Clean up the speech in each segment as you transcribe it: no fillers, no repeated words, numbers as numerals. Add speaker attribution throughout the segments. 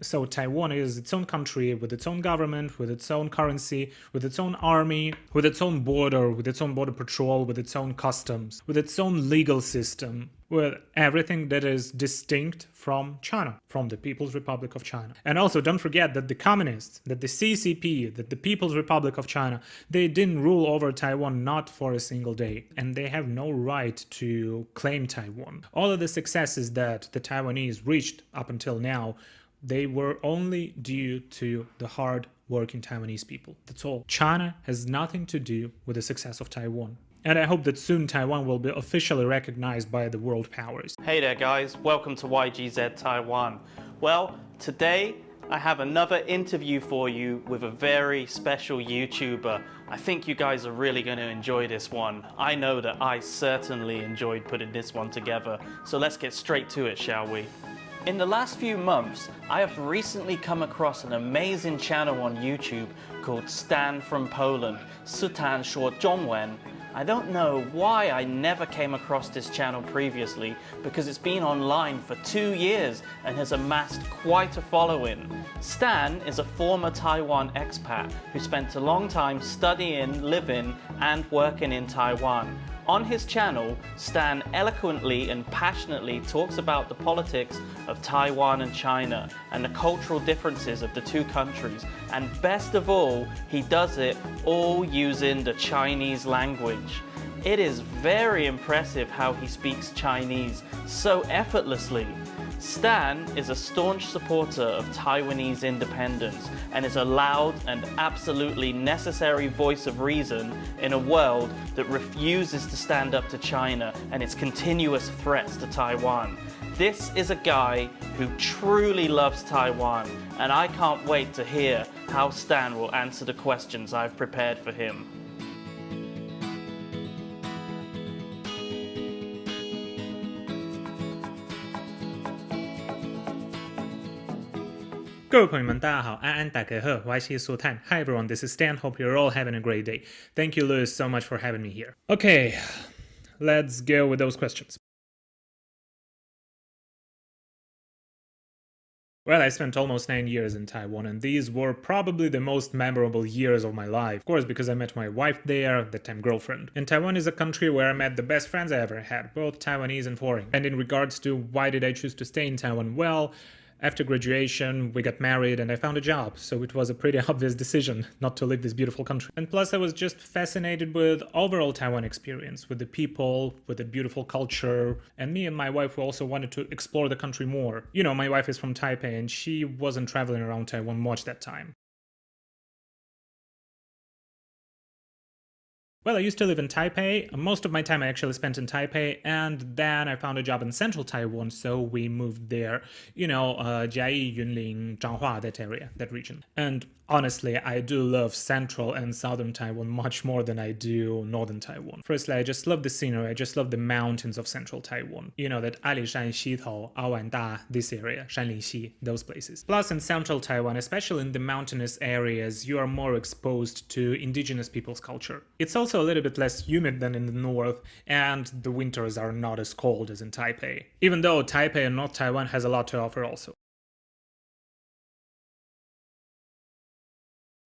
Speaker 1: So Taiwan is its own country with its own government, with its own currency, with its own army, with its own border patrol, with its own customs, with its own legal system, with everything that is distinct from China, from the People's Republic of China. And also don't forget that the communists, that the CCP, that the People's Republic of China, they didn't rule over Taiwan not for a single day, and they have no right to claim Taiwan. All of the successes that the Taiwanese reached up until now, they were only due to the hard working Taiwanese people. That's all. China has nothing to do with the success of Taiwan. And I hope that soon Taiwan will be officially recognized by the world powers.
Speaker 2: Hey there guys, welcome to YGZ Taiwan. Well, today I have another interview for you with a very special YouTuber. I think you guys are really going to enjoy this one. I know that I certainly enjoyed putting this one together. So let's get straight to it, shall we? In the last few months, I have recently come across an amazing channel on YouTube called Stan from Poland, Sutan 说中文. I don't know why I never came across this channel previously, because it's been online for 2 years and has amassed quite a following. Stan is a former Taiwan expat who spent a long time studying, living and working in Taiwan. On his channel, Stan eloquently and passionately talks about the politics of Taiwan and China and the cultural differences of the two countries, and best of all, he does it all using the Chinese language. It is very impressive how he speaks Chinese so effortlessly. Stan is a staunch supporter of Taiwanese independence and is a loud and absolutely necessary voice of reason in a world that refuses to stand up to China and its continuous threats to Taiwan. This is a guy who truly loves Taiwan, and I can't wait to hear how Stan will answer the questions I've prepared for him.
Speaker 1: 各位朋友们，大家好，安安大家好，我是苏探。Hi everyone, this is Stan. Hope you're all having a great day. Thank you, Louis, so much for having me here. Okay, let's go with those questions. Well, I spent almost 9 years in Taiwan, and these were probably the most memorable years of my life. Of course, because I met my wife there, that time girlfriend. And Taiwan is a country where I met the best friends I ever had, both Taiwanese and foreign. And in regards to why did I choose to stay in Taiwan, well, after graduation, we got married and I found a job, so it was a pretty obvious decision not to leave this beautiful country. And plus I was just fascinated with overall Taiwan experience, with the people, with the beautiful culture, and me and my wife also wanted to explore the country more. You know, my wife is from Taipei and she wasn't traveling around Taiwan much that time. Well, I used to live in Taipei. Most of my time I actually spent in Taipei, and then I found a job in central Taiwan, so we moved there. You know, Jiayi, Yunlin, Zhanghua, that area, that region. And honestly, I do love central and southern Taiwan much more than I do northern Taiwan. Firstly, I just love the scenery, I just love the mountains of central Taiwan. You know, that Alishan, Xitou, Awanda, this area, Shanlinxi, those places. Plus in central Taiwan, especially in the mountainous areas, you are more exposed to indigenous people's culture. It's also a little bit less humid than in the north, and the winters are not as cold as in Taipei. Even though Taipei and North Taiwan has a lot to offer also.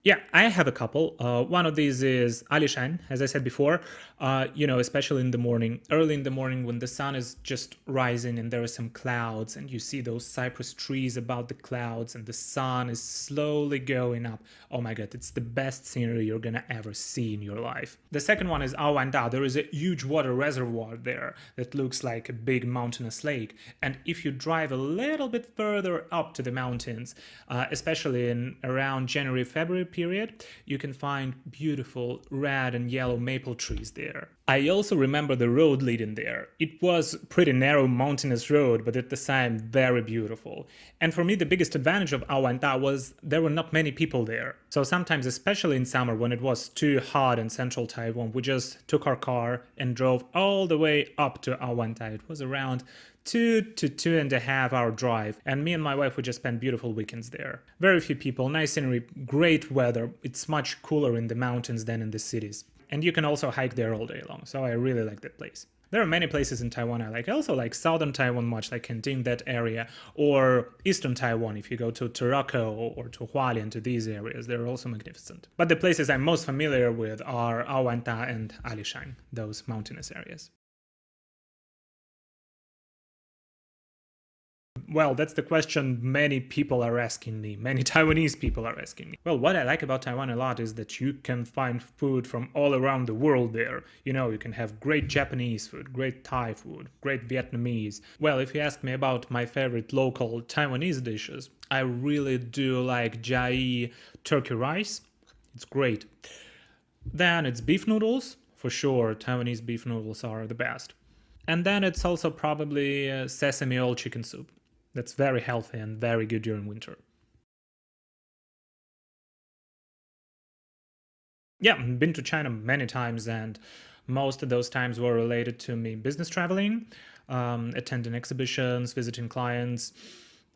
Speaker 1: Yeah, I have a couple. One of these is Alishan, as I said before, you know, especially in the morning, early in the morning when the sun is just rising and there are some clouds and you see those cypress trees above the clouds and the sun is slowly going up. Oh my God, it's the best scenery you're gonna ever see in your life. The second one is Awanda. There is a huge water reservoir there that looks like a big mountainous lake. And if you drive a little bit further up to the mountains, especially in around January, February period, you can find beautiful red and yellow maple trees there. I also remember the road leading there. It was a pretty narrow mountainous road, but at the same very beautiful. And for me, the biggest advantage of Awanda was there were not many people there. So sometimes, especially in summer when it was too hot in central Taiwan, we just took our car and drove all the way up to Awanda. It was around 2 to 2.5 hour drive, and me and my wife would just spend beautiful weekends there. Very few people, nice scenery, great weather. It's much cooler in the mountains than in the cities. And you can also hike there all day long, so I really like that place. There are many places in Taiwan I like. I also like southern Taiwan much, like Kenting, that area, or eastern Taiwan. If you go to Tarako or to Hualien, to these areas, they're also magnificent. But the places I'm most familiar with are Awanta and Alishan, those mountainous areas. Well, that's the question many people are asking me, many Taiwanese people are asking me. Well, what I like about Taiwan a lot is that you can find food from all around the world there. You know, you can have great Japanese food, great Thai food, great Vietnamese. Well, if you ask me about my favorite local Taiwanese dishes, I really do like jai turkey rice. It's great. Then it's beef noodles. For sure, Taiwanese beef noodles are the best. And then it's also probably sesame oil chicken soup. That's very healthy and very good during winter. Yeah, I've been to China many times, and most of those times were related to me business traveling, attending exhibitions, visiting clients,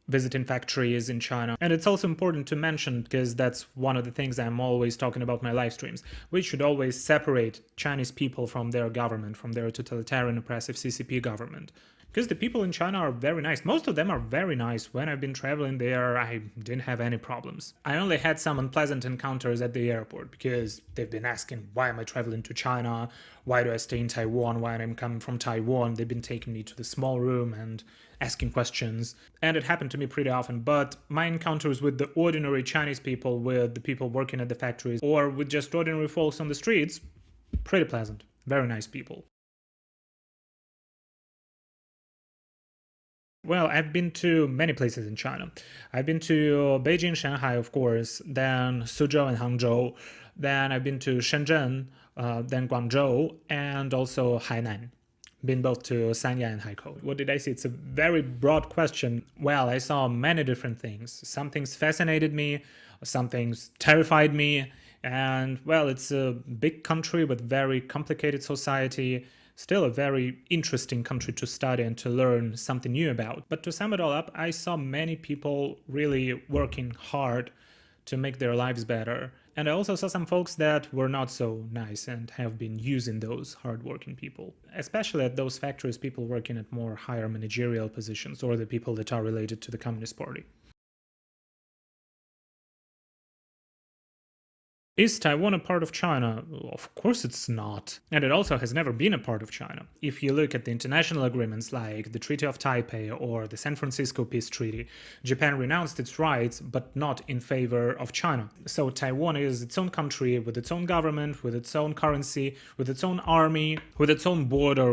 Speaker 1: visiting factories in China. And it's also important to mention, because that's one of the things I'm always talking about in my live streams, we should always separate Chinese people from their government, from their totalitarian oppressive CCP government. Because the people in China are very nice. Most of them are very nice. When I've been traveling there, I didn't have any problems. I only had some unpleasant encounters at the airport, because they've been asking, why am I traveling to China? Why do I stay in Taiwan? Why am I coming from Taiwan? They've been taking me to the small room and asking questions. And it happened to me pretty often. But my encounters with the ordinary Chinese people, with the people working at the factories, or with just ordinary folks on the streets, pretty pleasant. Very nice people. Well, I've been to many places in China. I've been to Beijing, Shanghai, of course, then Suzhou and Hangzhou. Then I've been to Shenzhen, then Guangzhou, and also Hainan. Been both to Sanya and Haikou. What did I see? It's a very broad question. Well, I saw many different things. Some things fascinated me, some things terrified me, and well, it's a big country with very complicated society. Still a very interesting country to study and to learn something new about. But to sum it all up, I saw many people really working hard to make their lives better. And I also saw some folks that were not so nice and have been using those hardworking people. Especially at those factories, people working at more higher managerial positions, or the people that are related to the Communist Party. Is Taiwan a part of China? Of course it's not. And it also has never been a part of China. If you look at the international agreements like the Treaty of Taipei or the San Francisco Peace Treaty, Japan renounced its rights, but not in favor of China. So Taiwan is its own country with its own government, with its own currency, with its own army, with its own border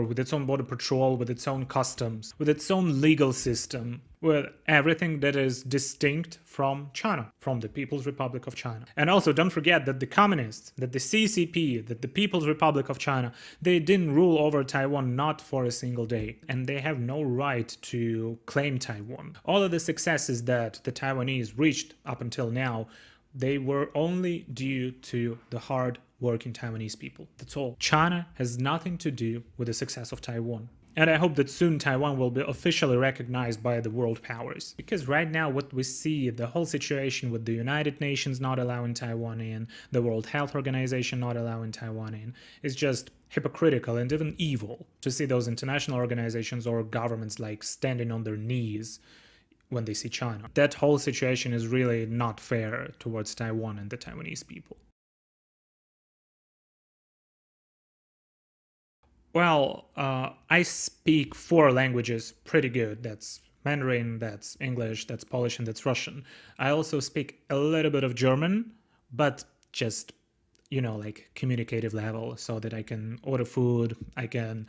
Speaker 1: patrol, with its own customs, with its own legal system, with everything that is distinct from China, from the People's Republic of China. And also don't forget that the communists, that the CCP, that the People's Republic of China, they didn't rule over Taiwan not for a single day, and they have no right to claim Taiwan. All of the successes that the Taiwanese reached up until now, they were only due to the hard working Taiwanese people. That's all. China has nothing to do with the success of Taiwan. And I hope that soon Taiwan will be officially recognized by the world powers. Because right now what we see, the whole situation with the United Nations not allowing Taiwan in, the World Health Organization not allowing Taiwan in, is just hypocritical and even evil. To see those international organizations or governments like standing on their knees when they see China. That whole situation is really not fair towards Taiwan and the Taiwanese people. Well, I speak 4 languages pretty good. That's Mandarin, that's English, that's Polish, and that's Russian. I also speak a little bit of German, but just, like communicative level, so that I can order food, I can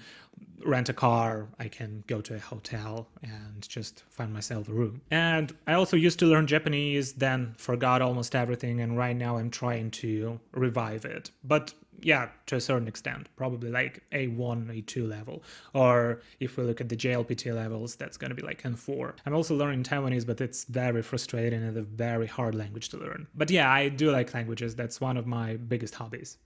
Speaker 1: rent a car, I can go to a hotel and just find myself a room. And I also used to learn Japanese, then forgot almost everything, and right now I'm trying to revive it. But yeah, to a certain extent, probably like A1, A2 level. Or if we look at the JLPT levels, that's going to be like N4. I'm also learning Taiwanese, but it's very frustrating and a very hard language to learn. But yeah, I do like languages. That's one of my biggest hobbies.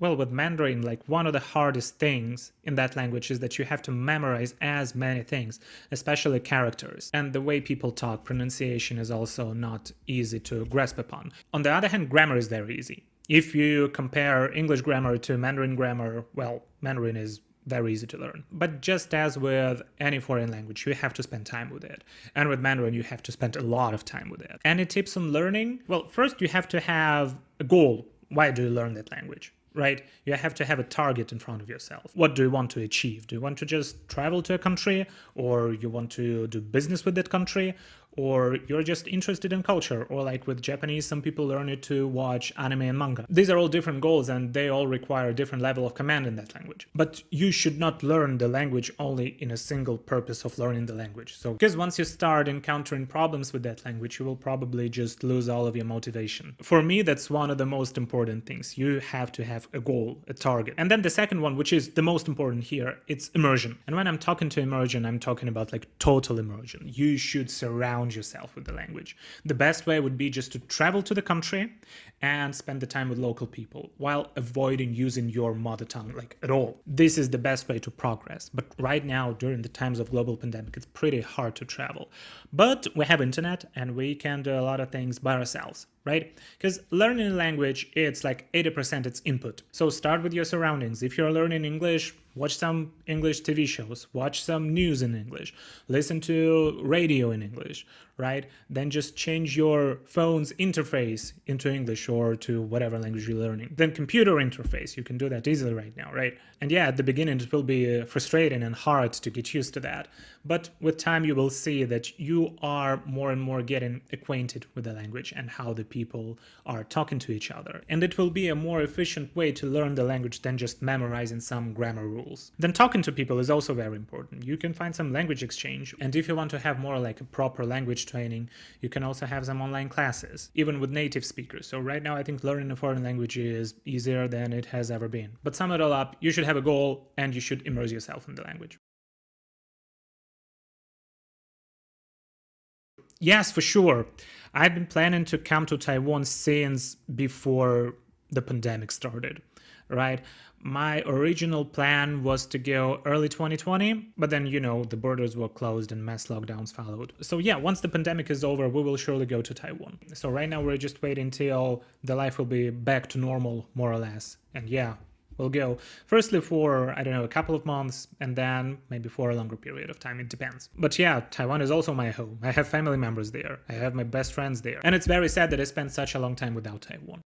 Speaker 1: Well, with Mandarin, like one of the hardest things in that language is that you have to memorize as many things, especially characters. And the way people talk, pronunciation is also not easy to grasp upon. On the other hand, grammar is very easy. If you compare English grammar to Mandarin grammar, well, Mandarin is very easy to learn. But just as with any foreign language, you have to spend time with it. And with Mandarin, you have to spend a lot of time with it. Any tips on learning? Well, first you have to have a goal. Why do you learn that language? Right? You have to have a target in front of yourself. What do you want to achieve? Do you want to just travel to a country, or you want to do business with that country, or you're just interested in culture, or like with Japanese, some people learn it to watch anime and manga. These are all different goals and they all require a different level of command in that language. But you should not learn the language only in a single purpose of learning the language. So, because once you start encountering problems with that language, you will probably just lose all of your motivation. For me, that's one of the most important things. You have to have a goal, a target. And then the second one, which is the most important here, it's immersion. And when I'm talking to immersion, I'm talking about like total immersion. You should surround yourself with the language. The best way would be just to travel to the country and spend the time with local people while avoiding using your mother tongue like at all. This is the best way to progress. But right now, during the times of global pandemic, it's pretty hard to travel. But we have internet and we can do a lot of things by ourselves, right? Because learning a language, it's like 80% it's input. So start with your surroundings. If you're learning English, watch some English TV shows, watch some news in English, listen to radio in English, right? Then just change your phone's interface into English or to whatever language you're learning. Then computer interface, you can do that easily right now, right? And yeah, at the beginning it will be frustrating and hard to get used to that. But with time you will see that you are more and more getting acquainted with the language and how the people are talking to each other. And it will be a more efficient way to learn the language than just memorizing some grammar rules. Then talking to people is also very important. You can find some language exchange. And if you want to have more like a proper language training, you can also have some online classes, even with native speakers. So right now I think learning a foreign language is easier than it has ever been. But sum it all up, you should have a goal and you should immerse yourself in the language. Yes, for sure. I've been planning to come to Taiwan since before the pandemic started, right? My original plan was to go early 2020, but then, you know, the borders were closed and mass lockdowns followed. So yeah, once the pandemic is over, we will surely go to Taiwan. So right now we're just waiting till the life will be back to normal, more or less. And yeah, we'll go firstly for, I don't know, a couple of months and then maybe for a longer period of time. It depends. But yeah, Taiwan is also my home. I have family members there. I have my best friends there. And it's very sad that I spent such a long time without Taiwan.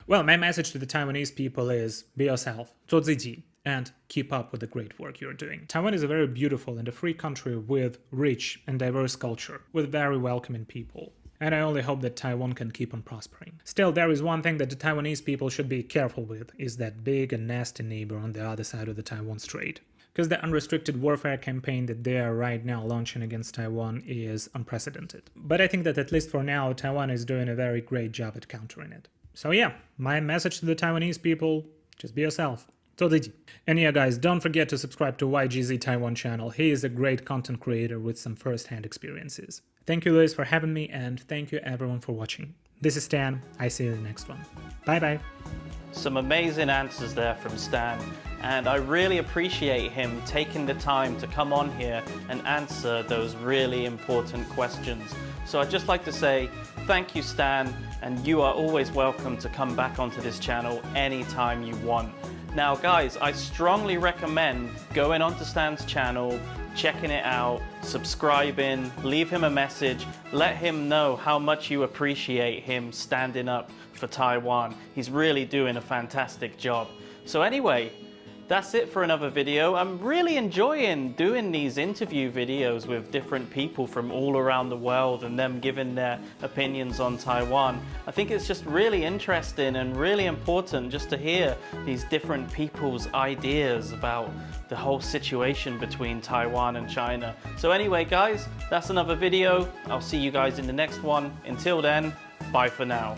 Speaker 1: Well, my message to the Taiwanese people is be yourself, 做自己, and keep up with the great work you're doing. Taiwan is a very beautiful and a free country with rich and diverse culture, with very welcoming people. And I only hope that Taiwan can keep on prospering. Still, there is one thing that the Taiwanese people should be careful with, is that big and nasty neighbor on the other side of the Taiwan Strait. Because the unrestricted warfare campaign that they are right now launching against Taiwan is unprecedented. But I think that at least for now, Taiwan is doing a very great job at countering it. So yeah, my message to the Taiwanese people, just be yourself. 做自己. And yeah guys, don't forget to subscribe to YGZ Taiwan channel. He is a great content creator with some first-hand experiences. Thank you Luis for having me, and thank you everyone for watching. This is Stan, I see you in the next one. Bye bye.
Speaker 2: Some amazing answers there from Stan, and I really appreciate him taking the time to come on here and answer those really important questions. So I'd just like to say thank you Stan, and you are always welcome to come back onto this channel anytime you want. Now guys, I strongly recommend going onto Stan's channel, checking it out, subscribing, leave him a message, let him know how much you appreciate him standing up for Taiwan. He's really doing a fantastic job. So anyway, that's it for another video. I'm really enjoying doing these interview videos with different people from all around the world and them giving their opinions on Taiwan. I think it's just really interesting and really important just to hear these different people's ideas about the whole situation between Taiwan and China. So anyway guys, that's another video. I'll see you guys in the next one. Until then, bye for now.